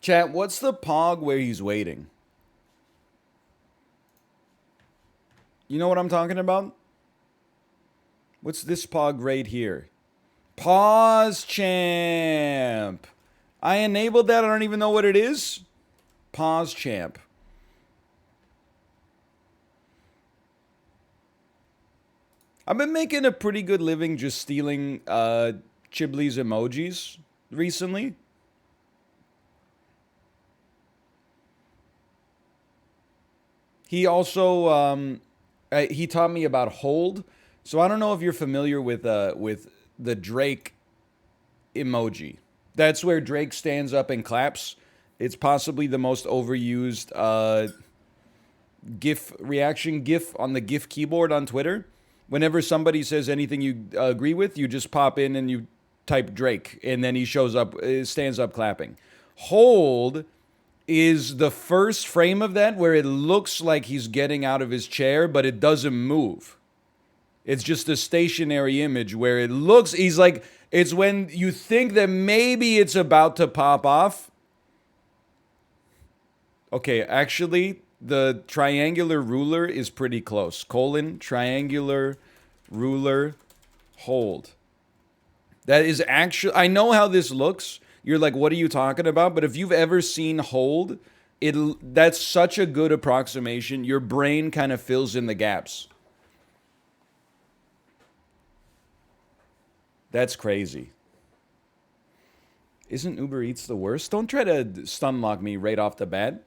Chat, what's the pog where he's waiting? You know what I'm talking about? What's this pog right here? Pause champ. I enabled that. I don't even know what it is. Pause champ. I've been making a pretty good living just stealing Chibli's emojis recently. He also he taught me about hold. So I don't know if you're familiar with the Drake emoji. That's where Drake stands up and claps. It's possibly the most overused GIF reaction GIF on the GIF keyboard on Twitter. Whenever somebody says anything you agree with, you just pop in and you type Drake, and then he shows up, stands up clapping. Hold is the first frame of that where it looks like he's getting out of his chair, but it doesn't move. It's just a stationary image where it looks, he's like, it's when you think that maybe it's about to pop off. Okay, actually, the triangular ruler is pretty close. Colon, triangular ruler, hold. That is actually, I know how this looks. You're like, what are you talking about? But if you've ever seen hold, that's such a good approximation. Your brain kind of fills in the gaps. That's crazy. Isn't Uber Eats the worst? Don't try to stun lock me right off the bat.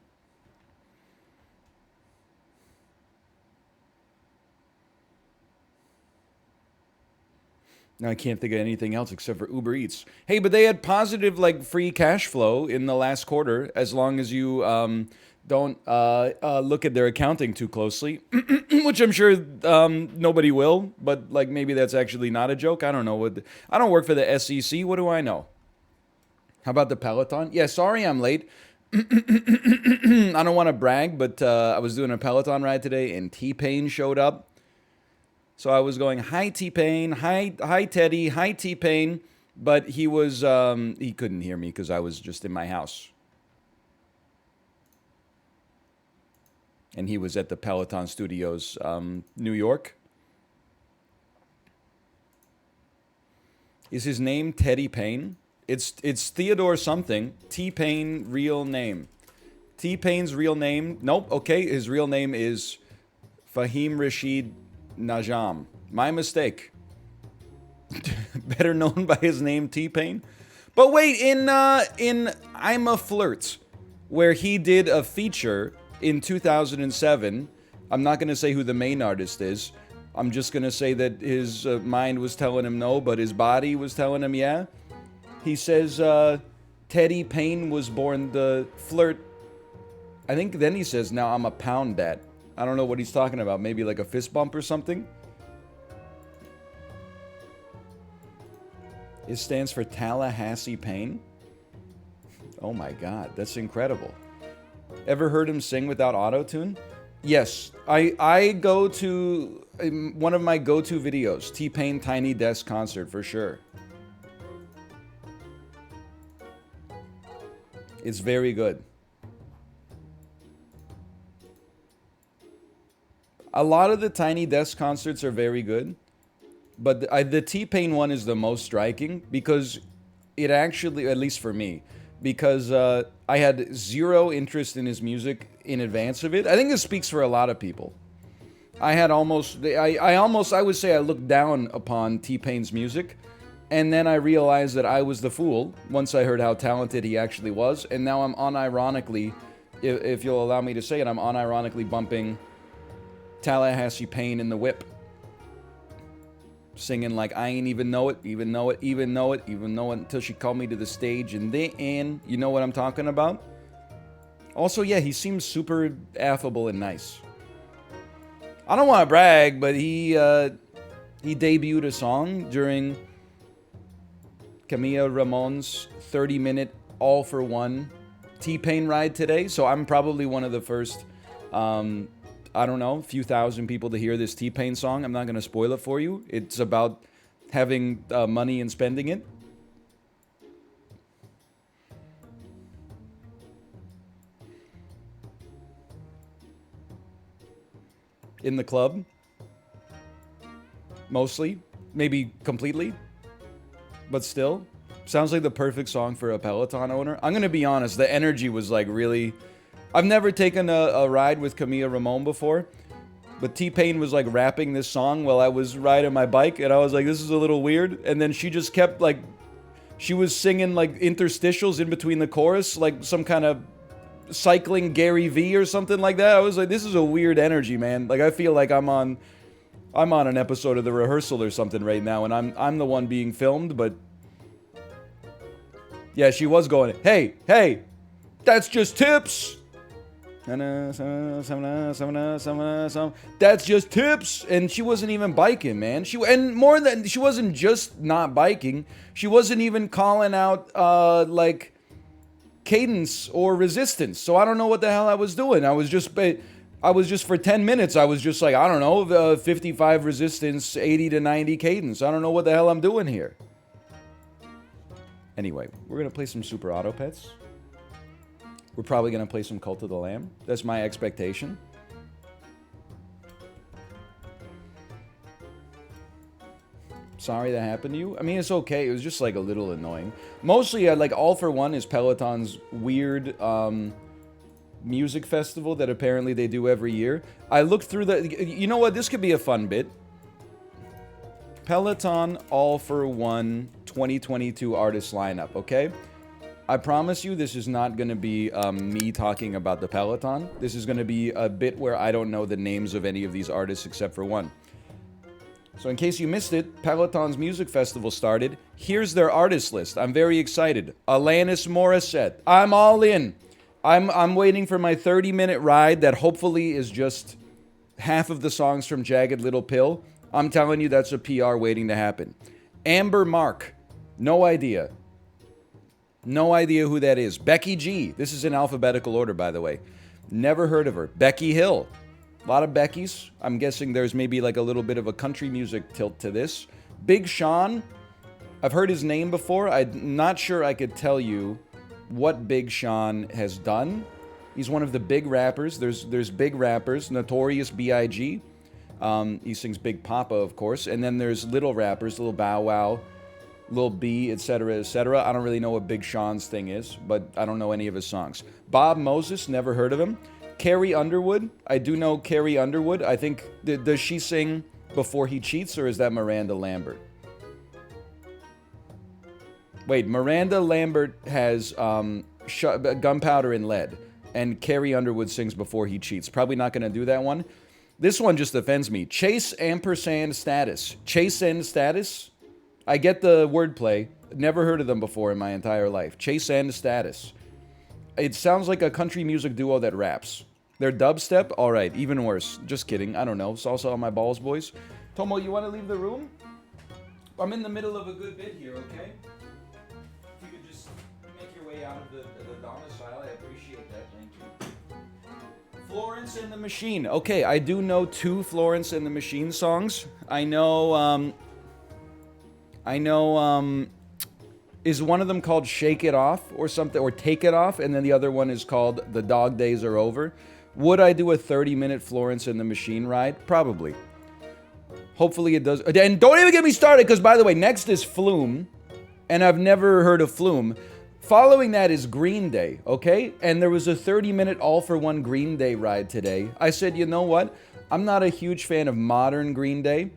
Now I can't think of anything else except for Uber Eats. Hey, but they had positive like free cash flow in the last quarter, as long as you don't look at their accounting too closely, which I'm sure nobody will. But like maybe that's actually not a joke. I don't know. I don't work for the SEC. What do I know? How about the Peloton? Yeah, sorry I'm late. I don't want to brag, but I was doing a Peloton ride today, and T-Pain showed up. So I was going, hi T-Pain, hi Teddy, hi T-Pain, but he was he couldn't hear me because I was just in my house. And he was at the Peloton Studios, New York. Is his name Teddy Payne? It's Theodore something. T-Pain real name. T-Pain's real name? Nope. Okay, his real name is Fahim Rashid Najam. My mistake. Better known by his name, T-Pain. But wait, in I'm a Flirt, where he did a feature in 2007, I'm not going to say who the main artist is. I'm just going to say that his mind was telling him no, but his body was telling him yeah. He says Teddy Payne was born the Flirt. I think then he says, now I'm a pound dat. I don't know what he's talking about. Maybe like a fist bump or something. It stands for Tallahassee Pain. Oh my God, that's incredible. Ever heard him sing without auto-tune? Yes, I go to one of my go-to videos, T-Pain Tiny Desk concert for sure. It's very good. A lot of the Tiny Desk concerts are very good, but the T-Pain one is the most striking because it actually, at least for me, because I had zero interest in his music in advance of it. I think this speaks for a lot of people. I had almost, I would say I looked down upon T-Pain's music, and then I realized that I was the fool once I heard how talented he actually was, and now I'm unironically, if you'll allow me to say it, I'm unironically bumping Tallahassee Pain in the whip. Singing like I ain't even know it, even know it, even know it, even know it, until she called me to the stage, and then, you know what I'm talking about? Also, yeah, he seems super affable and nice. I don't want to brag, but he debuted a song during Camilla Ramon's 30-minute all-for-one T-Pain ride today, so I'm probably one of the first, I don't know, few thousand people to hear this T-Pain song. I'm not going to spoil it for you. It's about having money and spending it. in the club. Mostly. Maybe completely. But still. Sounds like the perfect song for a Peloton owner. I'm gonna be honest, the energy was like really... I've never taken a ride with Camilla Ramon before. But T-Pain was like rapping this song while I was riding my bike. And I was like, this is a little weird. And then she just kept like... She was singing like interstitials in between the chorus. Like some kind of cycling Gary V or something like that. I was like, this is a weird energy, man. Like I feel like I'm on an episode of The Rehearsal or something right now. And I'm the one being filmed, but... Yeah, she was going, hey, that's just tips. That's just tips. And she wasn't even biking, man. She wasn't just not biking. She wasn't even calling out, like, cadence or resistance. So I don't know what the hell I was doing. I was just for 10 minutes, I was just like, I don't know, 55 resistance, 80 to 90 cadence. I don't know what the hell I'm doing here. Anyway, we're going to play some Super Auto Pets. We're probably going to play some Cult of the Lamb. That's my expectation. Sorry that happened to you. I mean, it's okay. It was just like a little annoying. Mostly, like All for One is Peloton's weird music festival that apparently they do every year. I looked through the... You know what? This could be a fun bit. Peloton All for One 2022 artist lineup, okay? I promise you this is not going to be me talking about the Peloton. This is going to be a bit where I don't know the names of any of these artists except for one. So in case you missed it, Peloton's music festival started. Here's their artist list. I'm very excited. Alanis Morissette. I'm all in. I'm waiting for my 30-minute ride that hopefully is just half of the songs from Jagged Little Pill. I'm telling you, that's a PR waiting to happen. Amber Mark. No idea. No idea who that is. Becky G. This is in alphabetical order, by the way. Never heard of her. Becky Hill. A lot of Beckys. I'm guessing there's maybe like a little bit of a country music tilt to this. Big Sean. I've heard his name before. I'm not sure I could tell you what Big Sean has done. He's one of the big rappers. There's big rappers. Notorious B.I.G. He sings Big Papa, of course. And then there's little rappers, Lil Bow Wow, Lil B, etc., etc. I don't really know what Big Sean's thing is, but I don't know any of his songs. Bob Moses, never heard of him. Carrie Underwood, I do know Carrie Underwood. I think, does she sing Before He Cheats, or is that Miranda Lambert? Wait, Miranda Lambert has Gunpowder and Lead, and Carrie Underwood sings Before He Cheats. Probably not going to do that one. This one just offends me. Chase ampersand status. Chase and status? I get the wordplay. Never heard of them before in my entire life. Chase and status. It sounds like a country music duo that raps. They're dubstep? Alright, even worse. Just kidding. I don't know. Salsa on my balls, boys. Tomo, you want to leave the room? I'm in the middle of a good bit here, okay? If you could just make your way out of the domicile, I appreciate that. Thank you. Florence and the Machine. Okay, I do know 2 Florence and the Machine songs. I know, is one of them called Shake It Off or something, or Take It Off, and then the other one is called The Dog Days Are Over. Would I do a 30-minute Florence and the Machine ride? Probably. Hopefully it does. And don't even get me started, because by the way, next is Flume, and I've never heard of Flume. Following that is Green Day, okay? And there was a 30-minute all-for-one Green Day ride today. I said, you know what? I'm not a huge fan of modern Green Day.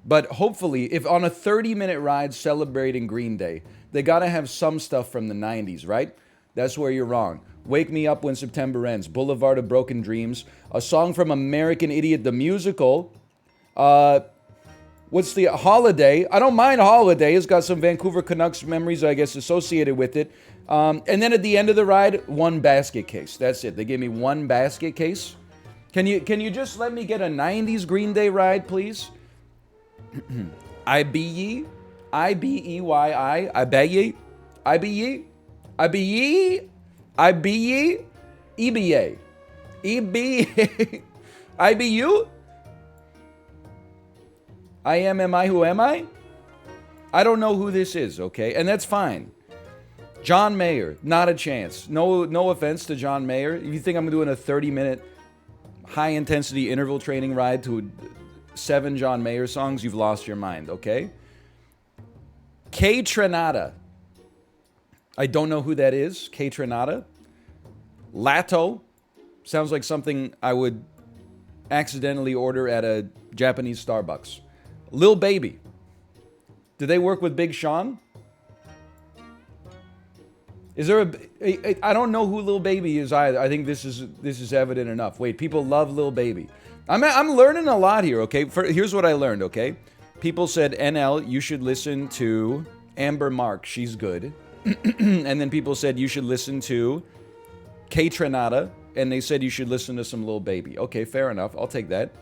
But hopefully, if on a 30-minute ride celebrating Green Day, they gotta have some stuff from the 90s, right? That's where you're wrong. Wake Me Up When September Ends, Boulevard of Broken Dreams, a song from American Idiot the Musical. What's the Holiday? I don't mind Holiday. It's got some Vancouver Canucks memories, I guess, associated with it. And then at the end of the ride, one basket case. That's it. They gave me one basket case. Can you just let me get a 90s Green Day ride, please? I-B-E-Y-I, I-B-E, I-B-E, I-B-E, I-B-E, E-B-A, E-B, I-B-U, I am I, who am I? I don't know who this is, okay? And that's fine. John Mayer, not a chance. No offense to John Mayer. If you think I'm doing a 30-minute high-intensity interval training ride to 7 John Mayer songs, you've lost your mind, okay? K Trenata. I don't know who that is. K Trenata. Lato. Sounds like something I would accidentally order at a Japanese Starbucks. Lil Baby. Do they work with Big Sean? Is there I don't know who Lil Baby is either. I think this is evident enough. Wait, people love Lil Baby. I'm learning a lot here, okay? Here's what I learned, okay? People said, NL, you should listen to Amber Mark. She's good. And then people said you should listen to K Trenata. And they said you should listen to some Lil Baby. Okay, fair enough. I'll take that.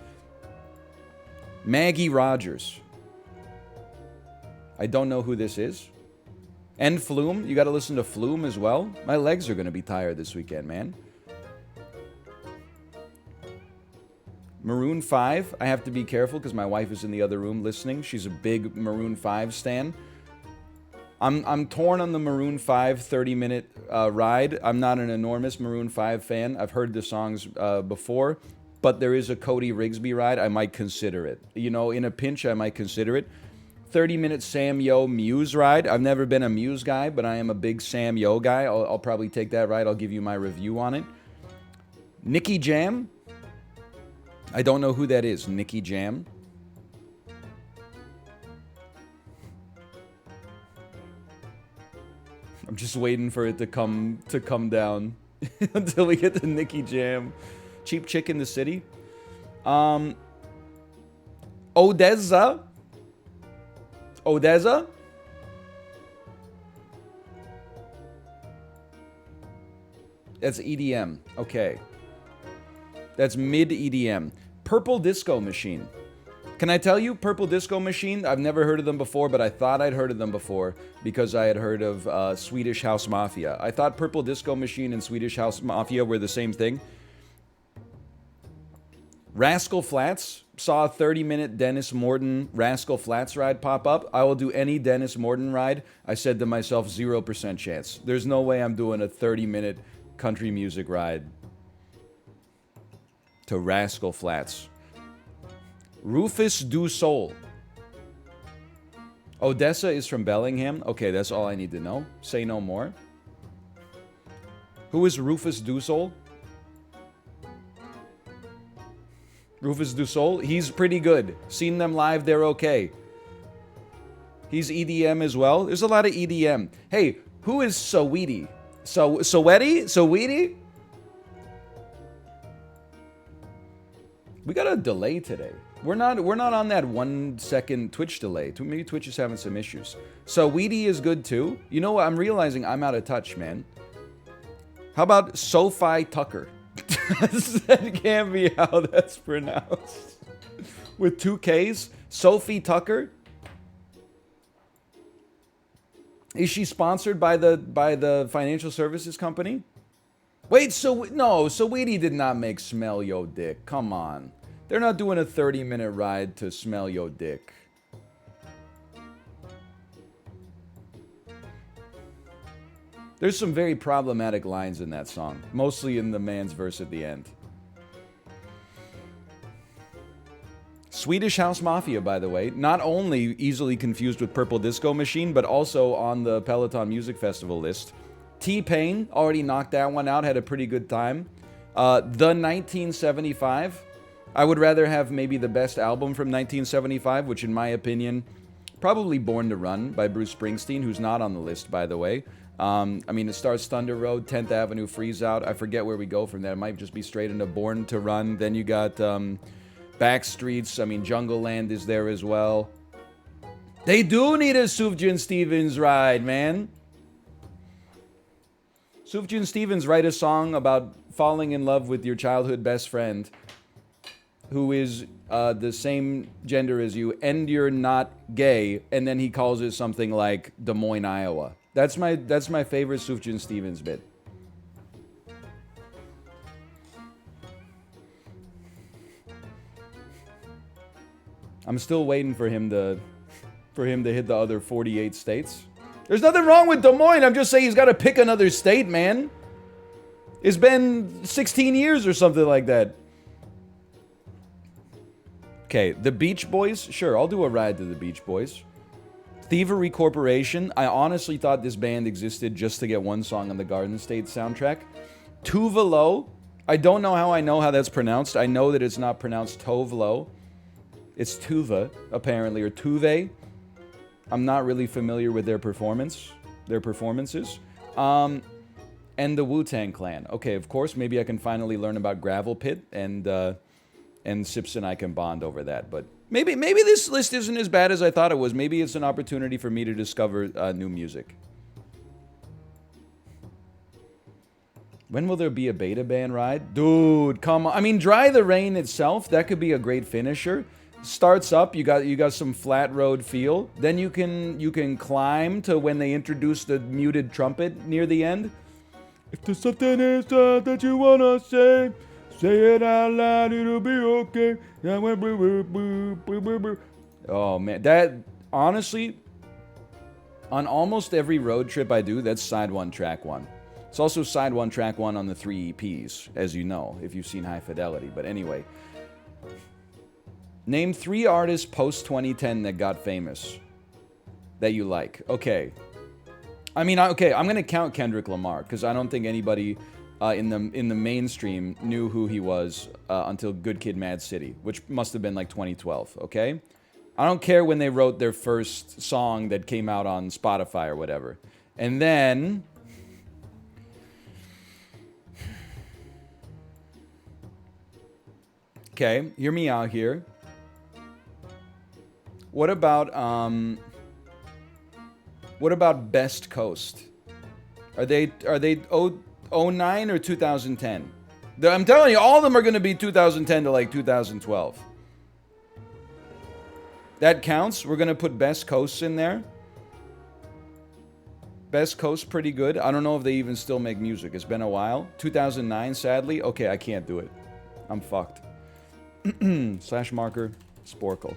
Maggie Rogers. I don't know who this is. And Flume. You got to listen to Flume as well. My legs are going to be tired this weekend, man. Maroon 5. I have to be careful because my wife is in the other room listening. She's a big Maroon 5 stan. I'm torn on the Maroon 5 30-minute ride. I'm not an enormous Maroon 5 fan. I've heard the songs before, but there is a Cody Rigsby ride. I might consider it. You know, in a pinch, I might consider it. 30-minute Sam Yo Muse ride. I've never been a Muse guy, but I am a big Sam Yo guy. I'll probably take that ride. I'll give you my review on it. Nicky Jam. I don't know who that is. Nicky Jam. I'm just waiting for it to come down until we get to Nicky Jam. Cheap Chick in the City. Odessa. Odessa? That's EDM. Okay. That's mid EDM. Purple Disco Machine. Can I tell you, Purple Disco Machine, I've never heard of them before, but I thought I'd heard of them before because I had heard of Swedish House Mafia. I thought Purple Disco Machine and Swedish House Mafia were the same thing. Rascal Flatts. Saw a 30-minute Dennis Morton Rascal Flatts ride pop up. I will do any Dennis Morton ride. I said to myself, 0% chance. There's no way I'm doing a 30-minute country music ride to Rascal Flatts. Rufus Du Sol. Odessa is from Bellingham. Okay, that's all I need to know. Say no more. Who is Rufus Du Sol? Rufus Du Sol, he's pretty good. Seen them live, they're okay. He's EDM as well. There's a lot of EDM. Hey, who is Saweetie? Saweetie? We got a delay today. We're not on that 1 second Twitch delay. Maybe Twitch is having some issues. Saweetie is good too. You know what? I'm realizing I'm out of touch, man. How about Sophie Tucker? That can't be how that's pronounced. With 2 Ks? Sophie Tucker? Is she sponsored by the financial services company? Wait, no, Saweetie did not make Smell Yo Dick. Come on. They're not doing a 30-minute ride to Smell Yo Dick. There's some very problematic lines in that song, mostly in the man's verse at the end. Swedish House Mafia, by the way, not only easily confused with Purple Disco Machine, but also on the Peloton Music Festival list. T-Pain already knocked that one out, had a pretty good time. The 1975. I would rather have maybe the best album from 1975, which in my opinion, probably Born to Run by Bruce Springsteen, who's not on the list, by the way. I mean, it starts Thunder Road, 10th Avenue, Freeze Out. I forget where we go from there. It might just be straight into Born to Run. Then you got Backstreets. I mean, Jungle Land is there as well. They do need a Sufjan Stevens ride, man. Sufjan Stevens write a song about falling in love with your childhood best friend who is the same gender as you, and you're not gay, and then he calls it something like Des Moines, Iowa. That's my favorite Sufjan Stevens bit. I'm still waiting for him to hit the other 48 states. There's nothing wrong with Des Moines. I'm just saying he's got to pick another state, man. It's been 16 years or something like that. Okay, the Beach Boys. Sure, I'll do a ride to the Beach Boys. Thievery Corporation. I honestly thought this band existed just to get one song on the Garden State soundtrack. Tuvelo. I don't know how that's pronounced. I know that it's not pronounced Tovlo. It's Tuva, apparently, or Tuve. I'm not really familiar with their performances. And the Wu-Tang Clan. Okay, of course, maybe I can finally learn about Gravel Pit, and Sips and I can bond over that. But maybe this list isn't as bad as I thought it was. Maybe it's an opportunity for me to discover new music. When will there be a beta band ride? Dude, come on. I mean, Dry the Rain itself, that could be a great finisher. Starts up, you got some flat road feel. Then you can climb to when they introduce the muted trumpet near the end. If there's something inside that you wanna say it out loud, it'll be okay. Oh man, that honestly, on almost every road trip I do, that's side 1, track 1. It's also side 1, track 1 on the 3 EPs, as you know, if you've seen High Fidelity. But anyway, name 3 artists post 2010 that got famous that you like. Okay. I mean, okay, I'm gonna count Kendrick Lamar because I don't think anybody in the mainstream knew who he was until Good Kid, Mad City, which must have been like 2012. Okay, I don't care when they wrote their first song that came out on Spotify or whatever, and then. Okay, hear me out here. What about Best Coast? Are they 09 or 2010? I'm telling you, all of them are going to be 2010 to like 2012. That counts. We're going to put Best Coasts in there. Best Coast, pretty good. I don't know if they even still make music. It's been a while. 2009, sadly. Okay, I can't do it. I'm fucked. /marker, Sporkle.